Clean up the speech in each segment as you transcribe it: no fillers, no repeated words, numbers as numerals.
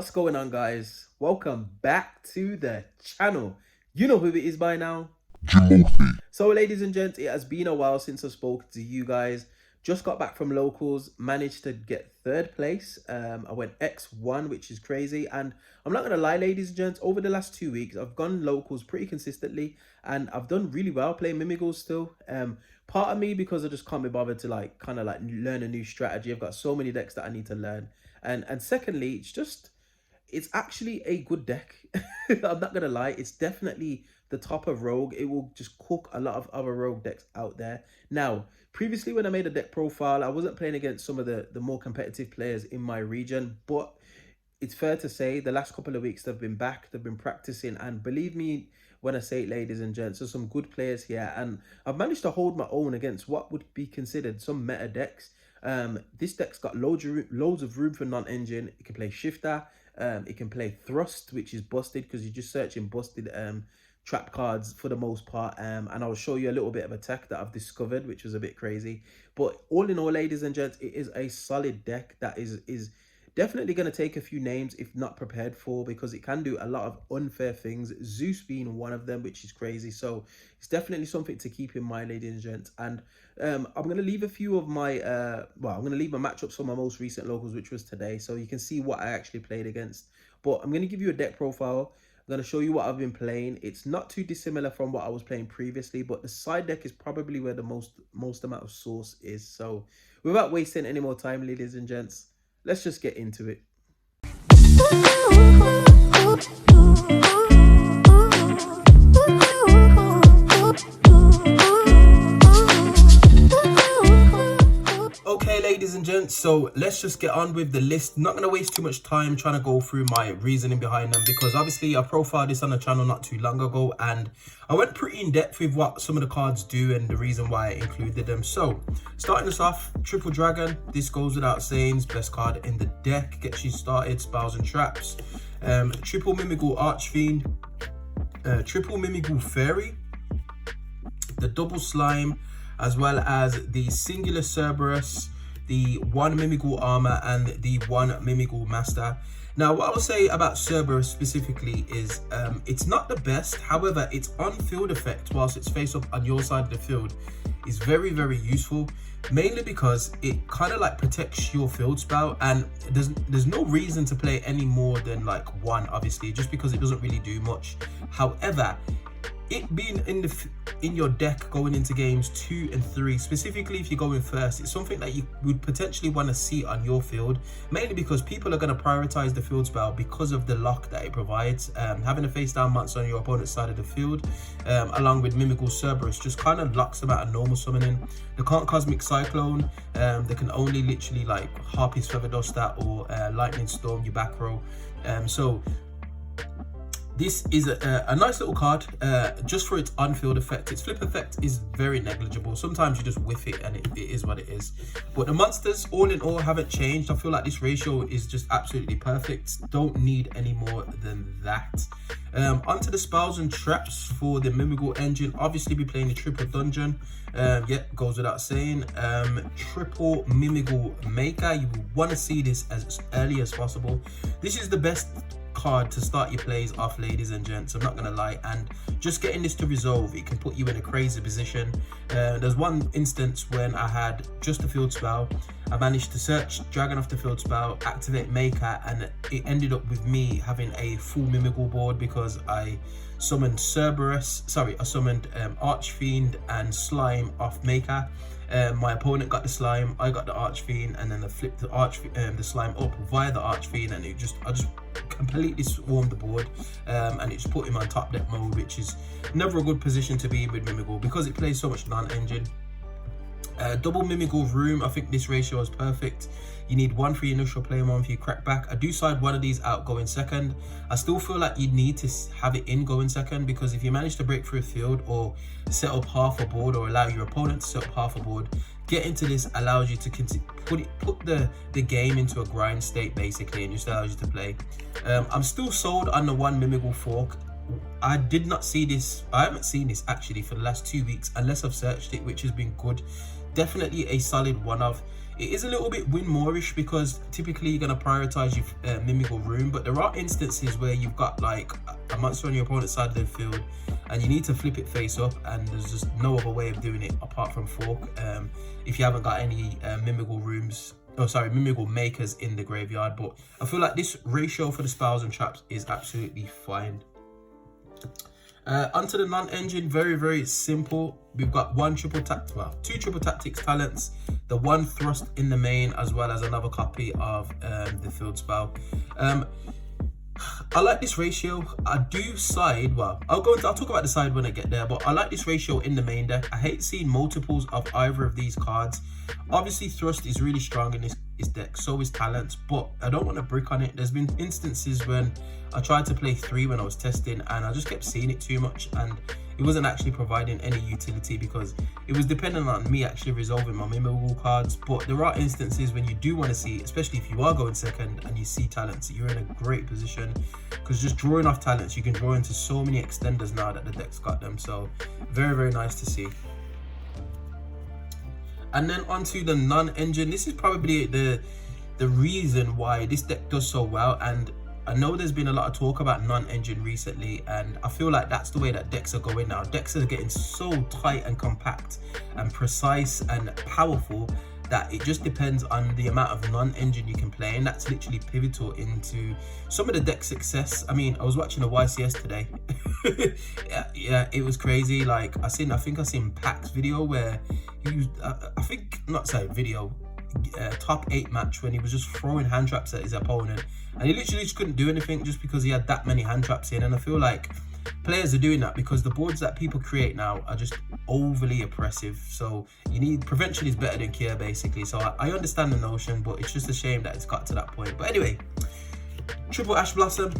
What's going on, guys? Welcome back to the channel. You know who it is by now. Jimothy. So ladies and gents, it has been a while since I've spoken to you guys. Just got back from locals, managed to get third place. I went X1, which is crazy. And I'm not gonna lie, ladies and gents, over the last 2 weeks, I've gone locals pretty consistently and I've done really well playing Mimighoul still. Part of me, because I just can't be bothered to kind of learn a new strategy. I've got so many decks that I need to learn. And secondly, it's actually a good deck. I'm not gonna lie, it's definitely the top of rogue. It will just cook a lot of other rogue decks out there. Now, previously when I made a deck profile, I wasn't playing against some of the more competitive players in my region, but it's fair to say the last couple of weeks they've been back, they've been practicing, and believe me when I say it, ladies and gents, there's some good players here, and I've managed to hold my own against what would be considered some meta decks. This deck's got loads of room for non-engine. It can play shifter, it can play thrust, which is busted because you're just searching busted trap cards for the most part, and I'll show you a little bit of a tech that I've discovered, which was a bit crazy. But all in all, ladies and gents, it is a solid deck that is definitely going to take a few names if not prepared for, because it can do a lot of unfair things, Zeus being one of them, which is crazy. So it's definitely something to keep in mind, ladies and gents. And I'm going to leave a few of my I'm going to leave my matchups for my most recent locals, which was today, so you can see what I actually played against. But I'm going to give you a deck profile. I'm going to show you what I've been playing. It's not too dissimilar from what I was playing previously, but the side deck is probably where the most amount of source is. So without wasting any more time, ladies and gents, let's just get into it. Okay, ladies and gents, so let's just get on with the list. Not going to waste too much time trying to go through my reasoning behind them, because obviously I profiled this on the channel not too long ago and I went pretty in depth with what some of the cards do and the reason why I included them. So starting us off, Triple Dragon. This goes without saying, it's best card in the deck, gets you started, spells and traps. Triple Mimighoul Archfiend, Triple Mimighoul Fairy, the double slime, as well as the singular Cerberus, the one Mimighoul Armor, and the one Mimighoul Master. Now, what I will say about Cerberus specifically is it's not the best. However, its on-field effect whilst it's face up on your side of the field is very, very useful, mainly because it kind of like protects your field spell, and there's no reason to play any more than like one, obviously, just because it doesn't really do much. However, it being in your deck going into games 2 and 3, specifically if you're going first, it's something that you would potentially want to see on your field, mainly because people are going to prioritize the field spell because of the lock that it provides. Having a face down monster on your opponent's side of the field, along with Mimighoul Cerberus, just kind of locks them out of normal summoning. They can't Cosmic Cyclone, they can only literally like Harpy's Feather Duster or Lightning Storm your back row. So this is a nice little card, just for its on-field effect. Its flip effect is very negligible. Sometimes you just whiff it and it is what it is. But the monsters, all in all, haven't changed. I feel like this ratio is just absolutely perfect. Don't need any more than that. Onto the spells and traps for the Mimighoul Engine. Obviously, be playing the Triple Dungeon. Yeah, goes without saying. Triple Mimighoul Maker. You want to see this as early as possible. This is the best card to start your plays off, ladies and gents, I'm not gonna lie. And just getting this to resolve, it can put you in a crazy position. There's one instance when I had just a field spell, I managed to search Dragon off the field spell, activate Maker, and it ended up with me having a full Mimighoul board because I summoned I summoned Archfiend and Slime off Maker. My opponent got the slime, I got the Archfiend, and then I flipped the slime up via the Archfiend, and I just completely swarmed the board, and it just put him on top deck mode, which is never a good position to be in with Mimighoul because it plays so much non-engine. Double Mimighoul Room, I think this ratio is perfect. You need one for your initial play, one for your crack back. I do side one of these out going second. I still feel like you need to have it in going second, because if you manage to break through a field or set up half a board, or allow your opponent to set up half a board, get into this allows you to put the game into a grind state basically, and just allows you to play. I'm still sold on the one Mimighoul Fork. I did not see this, I haven't seen this actually for the last 2 weeks unless I've searched it, which has been good. Definitely a solid one of. It is a little bit win more-ish because typically you're going to prioritize your Mimighoul room, but there are instances where you've got like a monster on your opponent's side of the field and you need to flip it face up, and there's just no other way of doing it apart from fork if you haven't got any Mimighoul rooms, Mimighoul makers in the graveyard. But I feel like this ratio for the spells and traps is absolutely fine. Onto the non-engine, very simple. We've got two triple tactics talents, the one thrust in the main, as well as another copy of the field spell. I like this ratio. I do side, I'll talk about the side when I get there, but I like this ratio in the main deck. I hate seeing multiples of either of these cards. Obviously thrust is really strong in this deck, so is talents, but I don't want to brick on it. There's been instances when I tried to play 3 when I was testing and I just kept seeing it too much, and it wasn't actually providing any utility because it was dependent on me actually resolving my Mimighoul cards. But there are instances when you do want to see, especially if you are going second and you see talents, you're in a great position, because just drawing off talents, you can draw into so many extenders now that the deck's got them. So very nice to see. And then onto the non-engine. This is probably the reason why this deck does so well, and I know there's been a lot of talk about non-engine recently, and I feel like that's the way that decks are going now. Decks are getting so tight and compact and precise and powerful that it just depends on the amount of non-engine you can play, and that's literally pivotal into some of the deck success. I mean, I was watching a YCS today. yeah, it was crazy. Like I think I seen Pack's video where he used top 8 match when he was just throwing hand traps at his opponent, and he literally just couldn't do anything just because he had that many hand traps in. And I feel like players are doing that because the boards that people create now are just overly oppressive. So you need prevention is better than cure, basically. So I understand the notion, but it's just a shame that it's got to that point. But anyway, triple Ash Blossom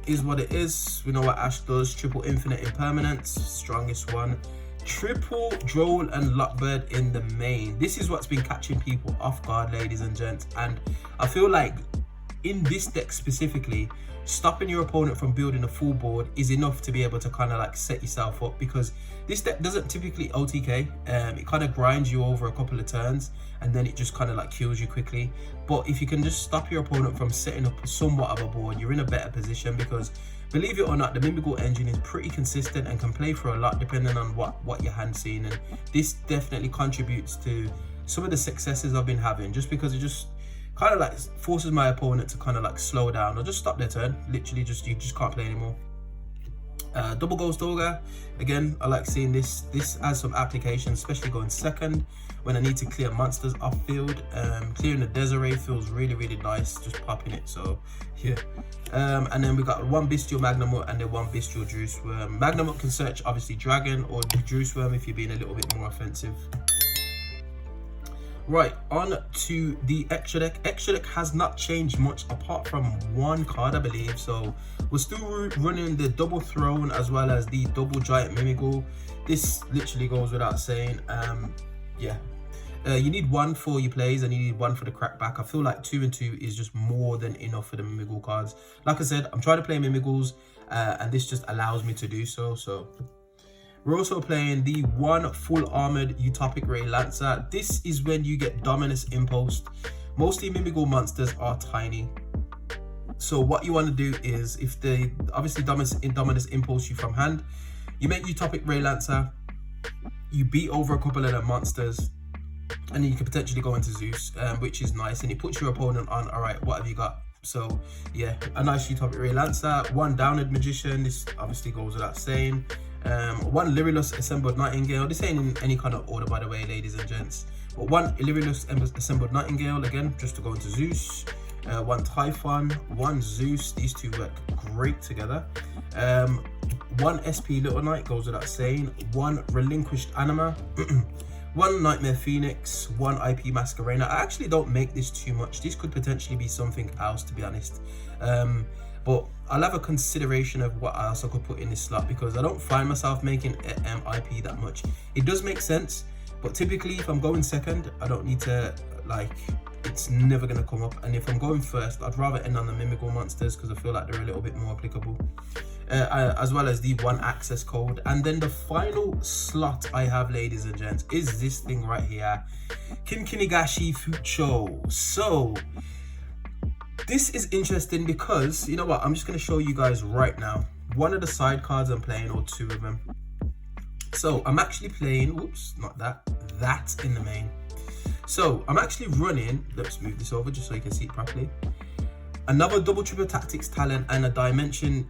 is what it is. We know what Ash does. Triple Infinite Impermanence, strongest one. Triple Droll and Lockbird in the main. This is what's been catching people off guard, ladies and gents, and I feel like in this deck specifically, stopping your opponent from building a full board is enough to be able to kind of like set yourself up, because this deck doesn't typically OTK. It kind of grinds you over a couple of turns and then it just kind of like kills you quickly. But if you can just stop your opponent from setting up somewhat of a board, you're in a better position, because believe it or not, the Mimighoul Engine is pretty consistent and can play for a lot depending on what your hand's seen, and this definitely contributes to some of the successes I've been having, just because it just kind of like forces my opponent to kind of like slow down or just stop their turn. Literally you just can't play anymore. Double Ghost Ogre, again, I like seeing this. This has some applications, especially going second when I need to clear monsters off field. Clearing the Desiree feels really nice, just popping it. So yeah. And then we got one Bestial Magnamut and then one Bestial Drewsworm. Magnamut can search obviously Dragon or Drewsworm if you're being a little bit more offensive. Right, on to the extra deck. Extra deck has not changed much apart from one card, I believe. So we're still running the double throne as well as the double giant Mimighoul. This literally goes without saying. Yeah. You need one for your plays and you need one for the crackback. I feel like 2 and 2 is just more than enough for the Mimighoul cards. Like I said, I'm trying to play Mimighouls and this just allows me to do so. So we're also playing the one full armored Utopic Ray Lancer. This is when you get Dominus Impulse. Mostly Mimighoul monsters are tiny. So what you want to do is, if they obviously Dominus Impulse you from hand, you make Utopic Ray Lancer, you beat over a couple of the monsters, and then you can potentially go into Zeus, which is nice, and it puts your opponent on, all right, what have you got? So yeah, a nice Utopic Ray Lancer. One Downed Magician, this obviously goes without saying. One Lyrilus Assembled Nightingale. This ain't in any kind of order, by the way, ladies and gents, but one Lyrilus Assembled Nightingale, again, just to go into Zeus. One Typhon, one Zeus. These two work great together. One SP Little Knight, goes without saying. One Relinquished Anima. One Nightmare Phoenix, one IP Masquerena. I actually don't make this too much. This could potentially be something else, to be honest. But I'll have a consideration of what else I could put in this slot, because I don't find myself making IP that much. It does make sense, but typically if I'm going second, I don't need to like it's never going to come up. And if I'm going first, I'd rather end on the Mimighoul monsters because I feel like they're a little bit more applicable, as well as the 1 access code. And then the final slot I have, ladies and gents, is this thing right here, Kinkinigashi Fucho. So this is interesting because, you know what, I'm just going to show you guys right now one of the side cards I'm playing, or 2 of them. So I'm actually playing, whoops, not that in the main. So I'm actually running, let's move this over just so you can see it properly, another double triple tactics talent and a dimension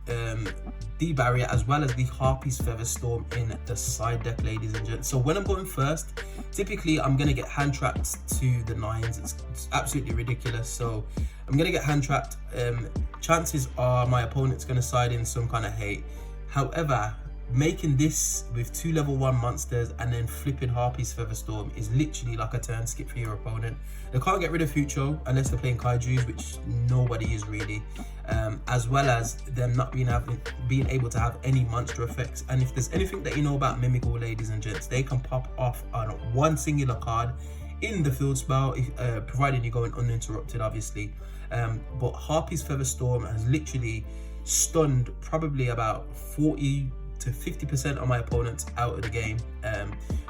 D-barrier, as well as the Harpy's Feather Storm in the side deck, ladies and gents. So when I'm going first, typically I'm going to get hand trapped to the 9s. It's absolutely ridiculous. So I'm going to get hand trapped. Chances are my opponent's going to side in some kind of hate. However, making this with 2 level 1 monsters and then flipping Harpy's Feather Storm is literally like a turn skip for your opponent. They can't get rid of Fucho unless they're playing Kaijus, which nobody is really, as well as them not being able to have any monster effects. And if there's anything that you know about Mimighoul, ladies and gents, they can pop off on 1 singular card in the field spell, provided you're going uninterrupted, obviously. But Harpy's Feather Storm has literally stunned probably about 40 to 50% of my opponents out of the game,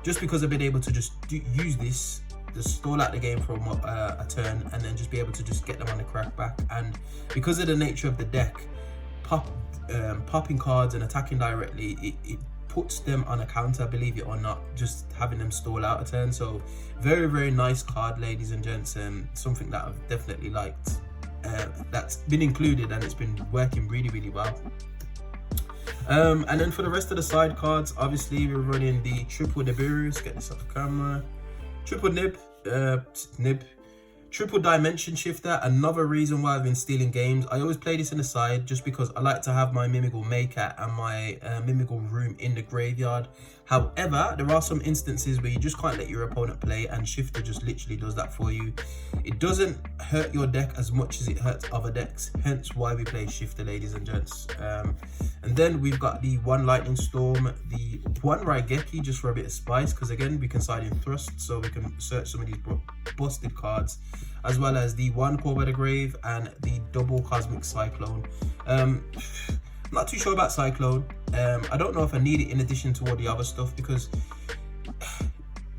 just because I've been able to just use this to stall out the game for a turn and then just be able to just get them on the crack back. And because of the nature of the deck, popping cards and attacking directly, it puts them on a counter, believe it or not, just having them stall out a turn. So very, very nice card, ladies and gents, and something that I've definitely liked, that's been included, and it's been working really, really well. And then for the rest of the side cards, obviously we're running the triple Nibiru's, get this off the camera, triple Nib, triple Dimension Shifter. Another reason why I've been stealing games. I always play this in the side just because I like to have my Mimighoul Maycat and my Mimighoul Room in the graveyard. However, there are some instances where you just can't let your opponent play, and Shifter just literally does that for you. It doesn't hurt your deck as much as it hurts other decks, hence why we play Shifter, ladies and gents. And then we've got the 1 Lightning Storm, the 1 Raigeki just for a bit of spice, because again we can side in Thrust, so we can search some of these busted cards, as well as the 1 Core by the Grave and the double Cosmic Cyclone. Not too sure about Cyclone. I don't know if I need it in addition to all the other stuff, because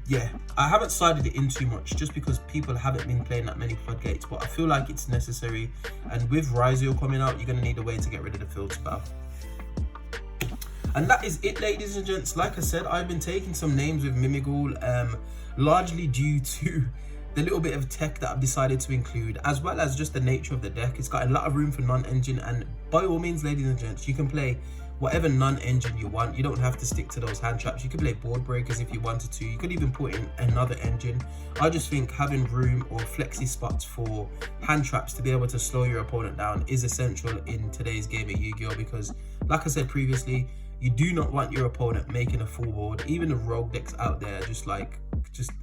yeah, I haven't sided it in too much just because people haven't been playing that many floodgates, but I feel like it's necessary. And with Raizio coming out, you're going to need a way to get rid of the field spell. And that is it, ladies and gents. Like I said, I've been taking some names with Mimighoul, largely due to the little bit of tech that I've decided to include, as well as just the nature of the deck. It's got a lot of room for non-engine, and by all means, ladies and gents, you can play whatever non-engine you want. You don't have to stick to those hand traps. You could play board breakers if you wanted to. You could even put in another engine. I just think having room or flexi spots for hand traps to be able to slow your opponent down is essential in today's game of Yu-Gi-Oh! Because like I said previously, you do not want your opponent making a full board. Even the rogue decks out there just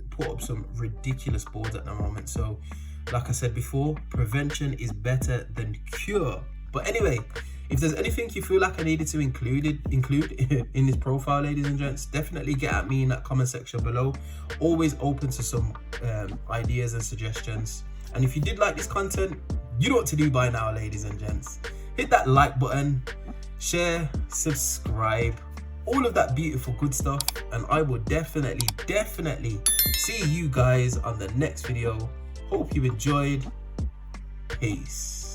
put up some ridiculous boards at the moment. So like I said before, prevention is better than cure. But anyway, if there's anything you feel like I needed to include in this profile, ladies and gents, definitely get at me in that comment section below. Always open to some ideas and suggestions. And if you did like this content, you know what to do by now, ladies and gents. Hit that like button, share, subscribe, all of that beautiful good stuff, and I will definitely see you guys on the next video. Hope you enjoyed. Peace.